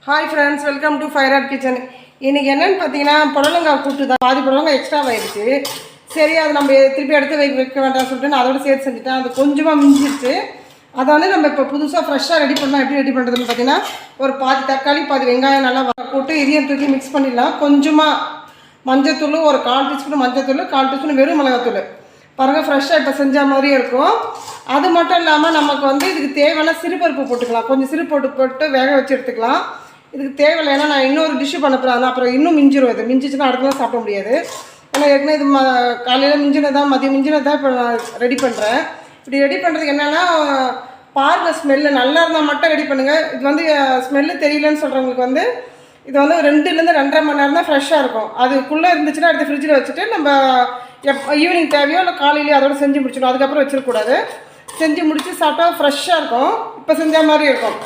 Hi friends, welcome to fire art kitchen. இன்றைக்கி என்னென்னு பார்த்தீங்கன்னா, புடலங்காய் கூட்டு தான். பாதி புடலங்காய் எக்ஸ்ட்ராவாகிடுச்சு. சரி, அதை நம்ம திருப்பி எடுத்து வைக்க வேண்டாம்னு சொல்லிட்டு நான் அதோட சேர்த்து செஞ்சுட்டேன். அது கொஞ்சமாக மிஞ்சிடுச்சு. அதை வந்து நம்ம இப்போ புதுசாக ஃப்ரெஷ்ஷாக ரெடி பண்ணால் எப்படி ரெடி பண்ணுறதுன்னு பார்த்தீங்கன்னா, ஒரு பாதி தக்காளி பாதி வெங்காயம் நல்லா போட்டு இதையும் தூக்கி மிக்ஸ் பண்ணிடலாம். கொஞ்சமாக மஞ்சத்தூள், ஒரு 1/4 டீஸ்பூன் மஞ்சத்தூள், 1/4 டீஸ்பூன் வெறும் மிளகாத்தூள். பாருங்கள், ஃப்ரெஷ்ஷாக இப்போ செஞ்ச மாதிரியே இருக்கும். அது மட்டும் இல்லாமல் நமக்கு வந்து இதுக்கு தேவையான சிறுபருப்பு போட்டுக்கலாம். கொஞ்சம் சிறு போட்டு வேக வச்சு எடுத்துக்கலாம். இதுக்கு தேவையில்லை, ஏன்னா நான் இன்னொரு டிஷ்ஷு பண்ண போகிறேன். அப்புறம் இன்னும் மிஞ்சிடும். இது மிஞ்சிச்சுன்னா அடுத்தலாம் சாப்பிட முடியாது. ஏன்னா ஏற்கனவே இது காலையில் மிஞ்சினதான், மதியம் மிஞ்சினதான் இப்போ நான் ரெடி பண்ணுறேன். இப்படி ரெடி பண்ணுறதுக்கு என்னென்னா, பாருங்கள், ஸ்மெல்லு நல்லா இருந்தால் மட்டும் ரெடி பண்ணுங்கள். இது வந்து ஸ்மெல்லு தெரியலன்னு சொல்கிறவங்களுக்கு வந்து இது வந்து 2லேருந்து 2.5 மணி நேரம் தான் ஃப்ரெஷ்ஷாக இருக்கும். அதுக்குள்ளே இருந்துச்சுன்னா அடுத்து ஃப்ரிட்ஜில் வச்சுட்டு நம்ம ஈவினிங் தேவையோ இல்லை காலையிலையோ அதோட செஞ்சு முடிச்சிடும். அதுக்கப்புறம் வச்சிடக்கூடாது. செஞ்சு முடித்து சாப்பிட்டா ஃப்ரெஷ்ஷாக இருக்கும். இப்போ செஞ்ச மாதிரி இருக்கும்.